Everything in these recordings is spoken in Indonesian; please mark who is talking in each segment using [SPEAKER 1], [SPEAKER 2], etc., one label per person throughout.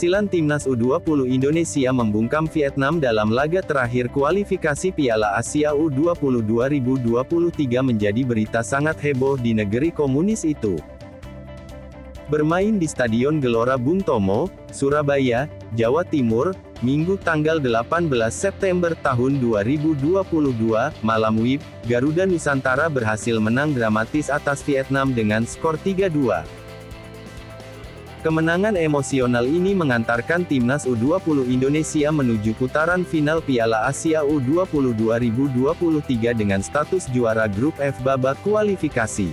[SPEAKER 1] Keberhasilan Timnas U20 Indonesia membungkam Vietnam dalam laga terakhir kualifikasi Piala Asia U20 2023 menjadi berita sangat heboh di negeri komunis itu. Bermain di Stadion Gelora Bung Tomo, Surabaya, Jawa Timur, Minggu tanggal 18 September tahun 2022, malam WIB, Garuda Nusantara berhasil menang dramatis atas Vietnam dengan skor 3-2. Kemenangan emosional ini mengantarkan Timnas U20 Indonesia menuju putaran final Piala Asia U20 2023 dengan status juara grup F babak kualifikasi.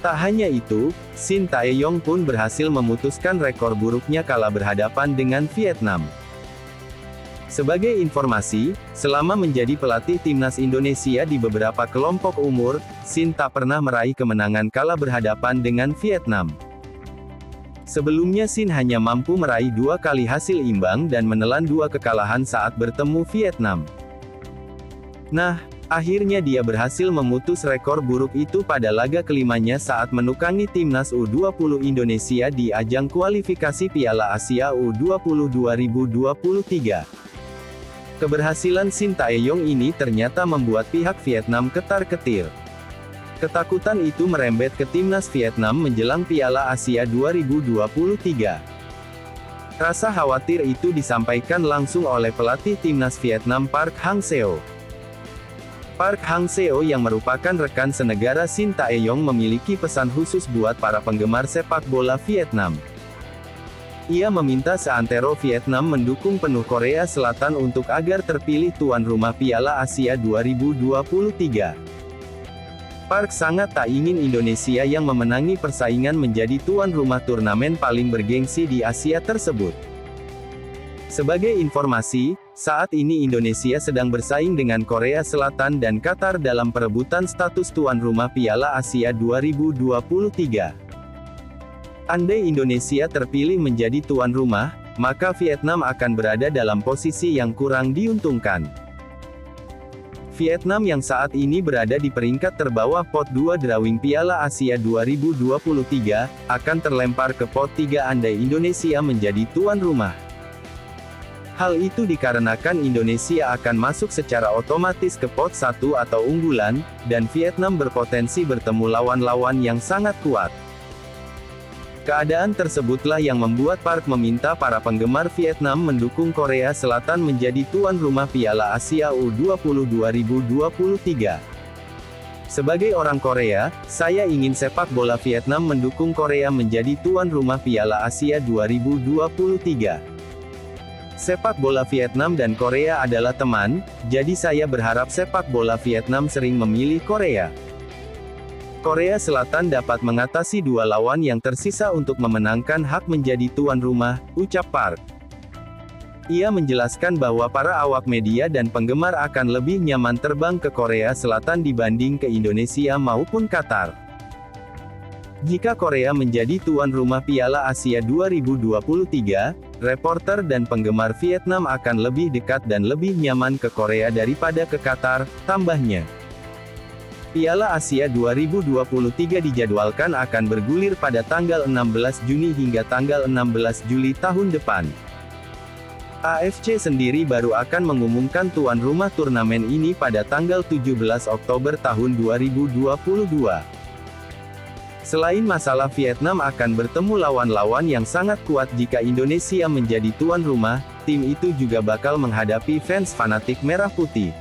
[SPEAKER 1] Tak hanya itu, Shin Tae-yong pun berhasil memutuskan rekor buruknya kala berhadapan dengan Vietnam. Sebagai informasi, selama menjadi pelatih Timnas Indonesia di beberapa kelompok umur, Shin tak pernah meraih kemenangan kala berhadapan dengan Vietnam. Sebelumnya Shin hanya mampu meraih 2 kali hasil imbang dan menelan 2 kekalahan saat bertemu Vietnam. Nah, akhirnya dia berhasil memutus rekor buruk itu pada laga kelimanya saat menukangi Timnas U20 Indonesia di ajang kualifikasi Piala Asia U20 2023. Keberhasilan Shin Tae-yong ini ternyata membuat pihak Vietnam ketar-ketir. Ketakutan itu merembet ke Timnas Vietnam menjelang Piala Asia 2023. Rasa khawatir itu disampaikan langsung oleh pelatih Timnas Vietnam Park Hang-seo. Park Hang-seo yang merupakan rekan senegara Shin Tae-yong memiliki pesan khusus buat para penggemar sepak bola Vietnam. Ia meminta seantero Vietnam mendukung penuh Korea Selatan untuk agar terpilih tuan rumah Piala Asia 2023. Park sangat tak ingin Indonesia yang memenangi persaingan menjadi tuan rumah turnamen paling bergengsi di Asia tersebut. Sebagai informasi, saat ini Indonesia sedang bersaing dengan Korea Selatan dan Qatar dalam perebutan status tuan rumah Piala Asia 2023. Andai Indonesia terpilih menjadi tuan rumah, maka Vietnam akan berada dalam posisi yang kurang diuntungkan. Vietnam yang saat ini berada di peringkat terbawah pot 2 drawing Piala Asia 2023, akan terlempar ke pot 3 andai Indonesia menjadi tuan rumah. Hal itu dikarenakan Indonesia akan masuk secara otomatis ke pot 1 atau unggulan, dan Vietnam berpotensi bertemu lawan-lawan yang sangat kuat. Keadaan tersebutlah yang membuat Park meminta para penggemar Vietnam mendukung Korea Selatan menjadi tuan rumah Piala Asia U20 2023. Sebagai orang Korea, saya ingin sepak bola Vietnam mendukung Korea menjadi tuan rumah Piala Asia 2023. Sepak bola Vietnam dan Korea adalah teman, jadi saya berharap sepak bola Vietnam sering memilih Korea. Korea Selatan dapat mengatasi 2 lawan yang tersisa untuk memenangkan hak menjadi tuan rumah, ucap Park. Ia menjelaskan bahwa para awak media dan penggemar akan lebih nyaman terbang ke Korea Selatan dibanding ke Indonesia maupun Qatar. Jika Korea menjadi tuan rumah Piala Asia 2023, reporter dan penggemar Vietnam akan lebih dekat dan lebih nyaman ke Korea daripada ke Qatar, tambahnya. Piala Asia 2023 dijadwalkan akan bergulir pada tanggal 16 Juni hingga tanggal 16 Juli tahun depan. AFC sendiri baru akan mengumumkan tuan rumah turnamen ini pada tanggal 17 Oktober tahun 2022. Selain masalah Vietnam akan bertemu lawan-lawan yang sangat kuat jika Indonesia menjadi tuan rumah, tim itu juga bakal menghadapi fans fanatik merah putih.